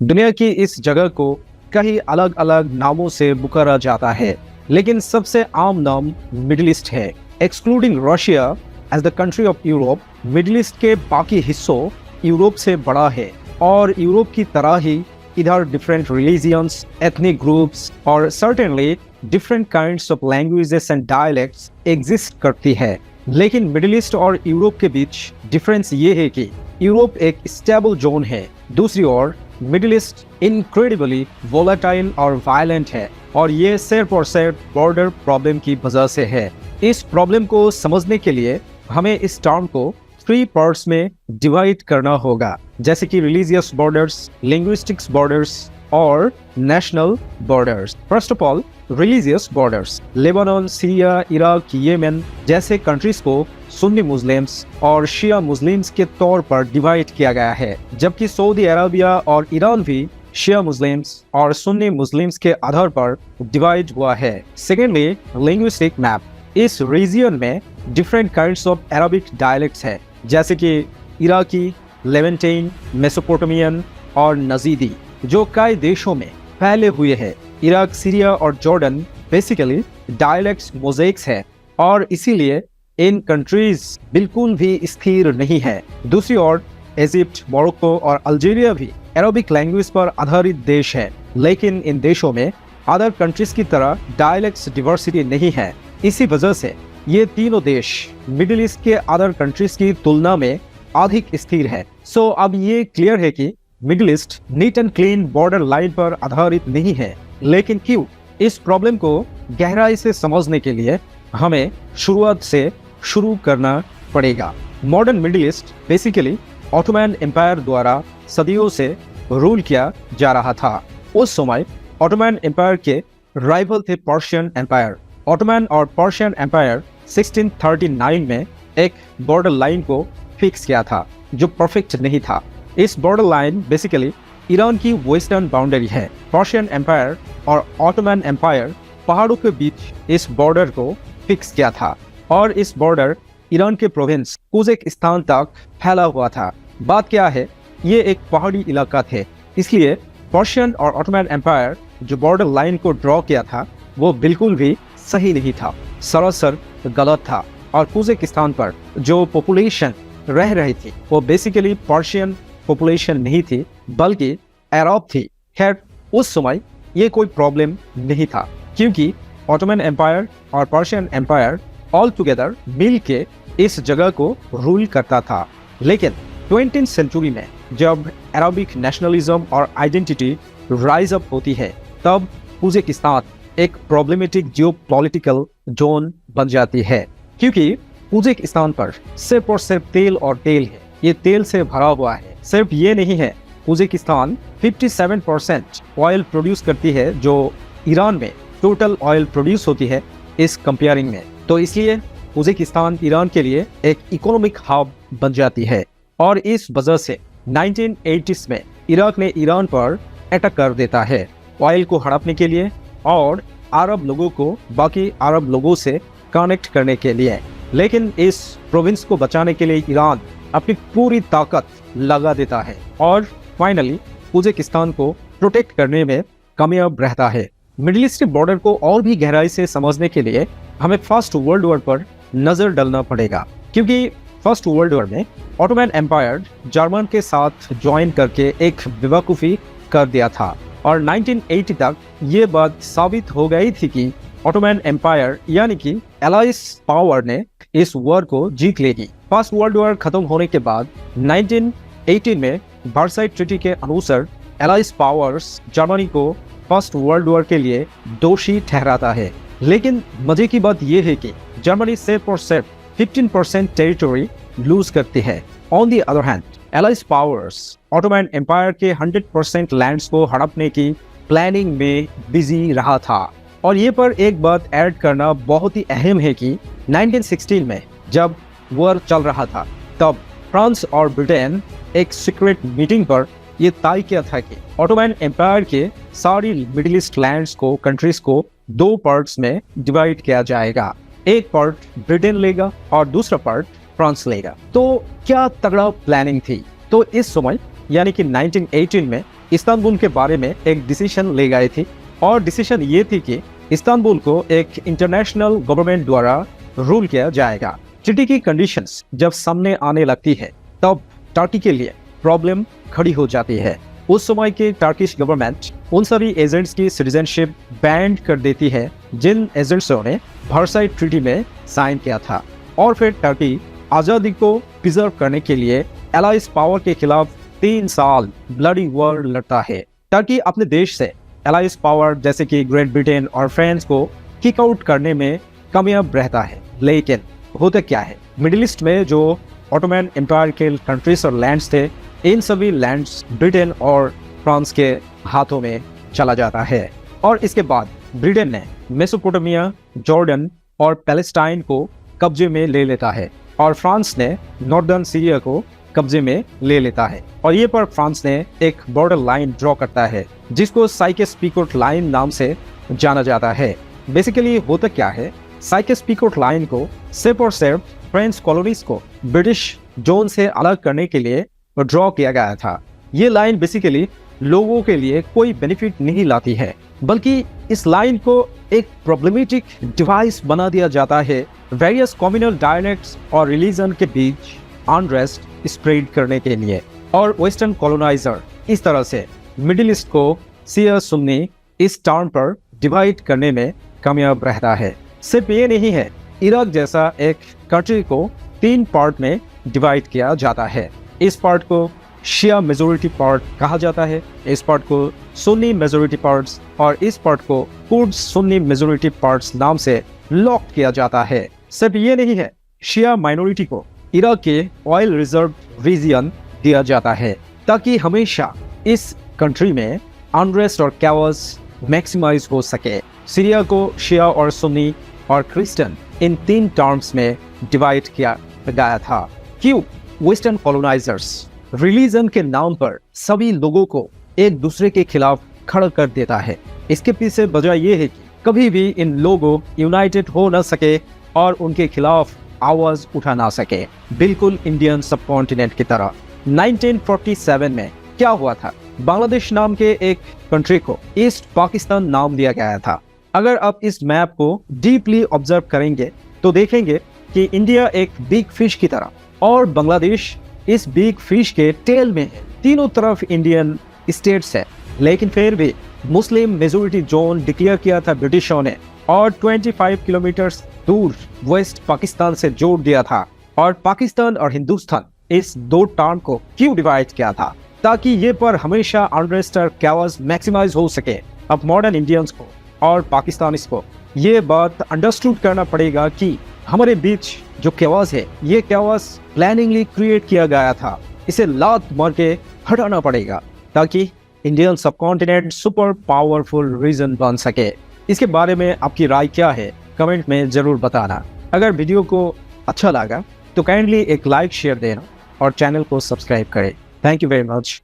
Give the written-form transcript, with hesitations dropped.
दुनिया की इस जगह को कई अलग अलग नामों से पुकारा जाता है, लेकिन सबसे आम नाम मिडिल ईस्ट है। Excluding Russia as the country of Europe, Middle East के बाकी हिस्सों यूरोप से बड़ा है और यूरोप की तरह ही इधर डिफरेंट रिलीजियंस, एथनिक ग्रुप्स और certainly different kinds of languages and dialects exist करती है। लेकिन मिडिल ईस्ट और यूरोप के बीच डिफरेंस ये है कि यूरोप एक स्टेबल जोन है, दूसरी ओर मिडिल ईस्ट इनक्रेडिबली वोलेटाइल और वायलेंट है, और ये सिर्फ और सिर्फ बॉर्डर प्रॉब्लम की वजह से है। इस प्रॉब्लम को समझने के लिए हमें इस टर्म को 3 पार्ट्स में डिवाइड करना होगा, जैसे कि रिलीजियस बॉर्डर्स, लिंग्विस्टिक्स बॉर्डर्स और national borders. First of all, religious borders. Lebanon, Syria, Iraq, Yemen जैसे कंट्रीज को सुन्नी मुस्लिम्स और शिया मुस्लिम्स के तौर पर डिवाइड किया गया है, जबकि सऊदी अरबिया और ईरान भी शिया मुस्लिम्स और सुन्नी मुस्लिम्स के आधार पर डिवाइड हुआ है। Secondly, linguistic map. इस रीजियन में different kinds of Arabic dialects है, जैसे कि इराकी, लेवेंटाइन, मेसोपोटामियन और नजीदी, जो कई देशों में फैले हुए हैं। इराक, सीरिया और जॉर्डन बेसिकली डायलेक्ट्स मोज़ेक्स है और इसीलिए इन कंट्रीज बिल्कुल भी स्थिर नहीं है। दूसरी ओर इजिप्ट, मोरक्को और अल्जीरिया भी अरबिक लैंग्वेज पर आधारित देश है, लेकिन इन देशों में अदर कंट्रीज की तरह डायलेक्ट्स डिवर्सिटी नहीं है। इसी वजह से ये तीनों देश मिडिल ईस्ट के अदर कंट्रीज की तुलना में अधिक स्थिर है। सो अब ये क्लियर है कि middle east neat and clean border line पर आधारित नहीं है। लेकिन क्यों? इस प्रॉब्लम को गहराई से समझने के लिए हमें शुरुआत से शुरू करना पड़ेगा। Modern Middle East basically Ottoman Empire द्वारा सदियों से रूल किया जा रहा था। उस समय ऑटोमन एम्पायर के राइवल थे पर्शियन एम्पायर। ऑटोमन और पर्शियन एम्पायर 1639 में एक बॉर्डर लाइन को फिक्स किया था, जो परफेक्ट नहीं था। इस बॉर्डर लाइन बेसिकली ईरान की वेस्टर्न बाउंड्री है। पर्शियन एम्पायर और ऑटोमन एम्पायर पहाड़ों के बीच इस बॉर्डर को फिक्स किया था और इस बॉर्डर ईरान के प्रोविंस उज़्बेकिस्तान तक फैला हुआ था। बात क्या है, ये एक पहाड़ी इलाका थे, इसलिए पर्शियन और ऑटोमन एम्पायर जो बॉर्डर लाइन को ड्रॉ किया था वो बिल्कुल भी सही नहीं था, सरासर गलत था। और उज़्बेकिस्तान पर जो पॉपुलेशन रह रही थी वो बेसिकली पर्शियन पॉपुलेशन नहीं थी, बल्कि अरब थी। खैर, उस समय ये कोई प्रॉब्लम नहीं था, क्योंकि ऑटोमन एम्पायर और पर्शियन एम्पायर ऑल टुगेदर मिल के इस जगह को रूल करता था। लेकिन 20th सेंचुरी में जब अरबिक नेशनलिज्म और आइडेंटिटी राइज अप होती है, तब उज़्बेकिस्तान एक प्रॉब्लमेटिक जियोपॉलिटिकल जोन बन जाती है, क्योंकि उज़्बेकिस्तान पर सिर्फ और सिर्फ तेल और तेल है। ये तेल से भरा हुआ है। सिर्फ ये नहीं है, उज़्बेकिस्तान 57% ऑयल प्रोड्यूस करती है, जो ईरान में टोटल ऑयल प्रोड्यूस होती है इस कंपेयरिंग में। तो इसलिए उज़्बेकिस्तान ईरान के लिए एक इकोनॉमिक हब बन जाती है और इस वजह से 1980s में इराक ने ईरान पर अटैक कर देता है ऑयल को हड़पने के लिए और अरब लोगों को बाकी अरब लोगों से कनेक्ट करने के लिए। लेकिन इस प्रोविंस को बचाने के लिए ईरान अपनी पूरी ताकत लगा देता है और फाइनली उज़्बेकिस्तान को प्रोटेक्ट करने में कामयाब रहता है। मिडिल ईस्ट के बॉर्डर को और भी गहराई से समझने के लिए हमें फर्स्ट वर्ल्ड वॉर पर नजर डालना पड़ेगा, क्योंकि फर्स्ट वर्ल्ड वॉर में ऑटोमन एम्पायर जर्मन के साथ ज्वाइन करके एक बेवकूफ़ी कर दिया था और 1980 तक ये बात साबित हो गई थी कि ऑटोमन एम्पायर यानी कि एलाइस पावर ने इस वॉर को जीत लेगी। फर्स्ट वर्ल्ड वॉर खत्म होने के बाद 1918 में वर्साइल ट्रीटी के अनुसार एलाइस पावर्स जर्मनी को फर्स्ट वर्ल्ड वॉर के लिए दोषी ठहराता है। लेकिन मजे की बात यह है कि जर्मनी सिर्फ और सिर्फ 15% टेरिटरी लूज करती है। On the other hand, allies powers Ottoman Empire के 100% लैंड्स को हड़पने की प्लानिंग में बिजी रहा था। और ये पर एक बात ऐड करना बहुत ही अहम है कि 1916 में जब वॉर चल रहा था, तब फ्रांस और ब्रिटेन एक सीक्रेट मीटिंग पर ये तय किया था कि ऑटोमन एम्पायर के सारी मिडिल ईस्ट लैंड्स को, कंट्रीज को 2 पार्ट्स में डिवाइड किया जाएगा। एक पार्ट ब्रिटेन लेगा और दूसरा पार्ट फ्रांस लेगा। तो क्या तगड़ा प्लानिंग थी। तो इस समय यानी कि 1918 में इस्तांबुल के बारे में एक डिसीजन ले गए थे और डिसीजन ये थी कि इस्तांबुल को एक इंटरनेशनल गवर्नमेंट द्वारा रूल किया जाएगा। ट्रीटी की कंडीशंस जब सामने आने लगती है तब टर्की के लिए प्रॉब्लम खड़ी हो जाती है। उस समय की टर्किश गवर्नमेंट उन सभी एजेंट्स की सिटीजनशिप बैन कर देती है जिन एजेंट्सों ने वर्साई ट्रीटी में साइन किया था, और फिर टर्की आज़ादी को प्रिजर्व करने के लिए एलाइज पावर के खिलाफ 3 साल ब्लडी वॉर लड़ता है। टर्की अपने देश से एलाइज पावर जैसे कि ग्रेट ब्रिटेन और फ्रांस को किक आउट करने में कामयाब रहता है। लेकिन होता क्या है, मिडिल ईस्ट में जो ऑटोमन एम्पायर के कंट्रीज और लैंड्स थे, इन सभी लैंड्स ब्रिटेन और फ्रांस के हाथों में चला जाता है। और इसके बाद ब्रिटेन ने मेसोपोटामिया, जॉर्डन और पैलेस्टाइन को कब्जे में ले लेता है और फ्रांस ने नॉर्दर्न सीरिया को कब्जे में ले लेता है। और ये पर फ्रांस ने एक बॉर्डर लाइन ड्रॉ करता है जिसको साइकेस-पीकोट लाइन नाम से जाना जाता है। बेसिकली होता क्या है, साइकेस-पीकोट लाइन को सिर्फ और सिर्फ फ्रेंच कॉलोनीज को ब्रिटिश जोन से अलग करने के लिए ड्रॉ किया गया था। ये लाइन बेसिकली लोगों के लिए कोई बेनिफिट नहीं लाती है, बल्कि इस लाइन को एक प्रॉब्लमेटिक डिवाइस बना दिया जाता है वेरियस कम्युनल डायलेक्ट्स और रिलीजन के बीच अनरेस्ट स्प्रेड करने के लिए। और वेस्टर्न कॉलोनाइजर इस तरह से मिडिल ईस्ट को शिया सुन्नी इस टर्म पर डिवाइड करने में कामयाब रहता है। सिर्फ ये नहीं है, इराक जैसा एक कंट्री को 3 पार्ट में डिवाइड किया जाता है। इस पार्ट को शिया मेजोरिटी पार्ट कहा जाता है, इस पार्ट को सुन्नी मेजोरिटी पार्ट्स और इस पार्ट को कुर्द सुन्नी मेजोरिटी पार्ट्स नाम से लॉक किया जाता है। सिर्फ ये नहीं है, शिया माइनॉरिटी को इराक के ऑयल रिजर्व रीजन दिया जाता है ताकि हमेशा इस कंट्री में अनरेस्ट और कैओस मैक्सिमाइज हो सके। सीरिया को शिया और सुन्नी और क्रिश्चियन इन 3 टर्म्स में डिवाइड किया गया था। क्यों? वेस्टर्न कॉलोनाइजर्स रिलीजन के नाम पर सभी लोगों को एक दूसरे के खिलाफ खड़ा कर देता है। इसके पीछे वजह यह है कि कभी भी इन लोगों यूनाइटेड हो न सके और उनके खिलाफ आवाज उठा ना सके, बिल्कुल इंडियन सबकॉन्टिनेंट की तरह। 1947 में क्या हुआ था, बांग्लादेश नाम के एक कंट्री को ईस्ट पाकिस्तान नाम दिया गया था। अगर आप इस मैप को डीपली ऑब्जर्व करेंगे तो देखेंगे कि इंडिया एक बिग फिश की तरह और बांग्लादेश इस बिग फिश के टेल में है। तीनों तरफ इंडियन स्टेट्स है, लेकिन फिर भी मुस्लिम मेजोरिटी जोन डिक्लेयर किया था ब्रिटिशों ने और 25 किलोमीटर दूर वेस्ट पाकिस्तान से जोड़ दिया था। और पाकिस्तान और हिंदुस्तान इस 2 टर्म को क्यों डिवाइड किया था? ताकि ये पर हमेशा अनरेस्ट और कैओस मैक्सिमाइज हो सके। अब मॉडर्न इंडियंस को और पाकिस्तानीज को ये बात अंडरस्टूड करना पड़ेगा कि हमारे बीच जो कैओस है, ये कैओस प्लानिंगली क्रिएट किया गया था। इसे लात मार के हटाना पड़ेगा ताकि Indian subcontinent super powerful region बन सके। इसके बारे में आपकी राय क्या है, कमेंट में जरूर बताना। अगर वीडियो को अच्छा लगा तो काइंडली एक लाइक शेयर देना और चैनल को सब्सक्राइब करें। Thank you very much.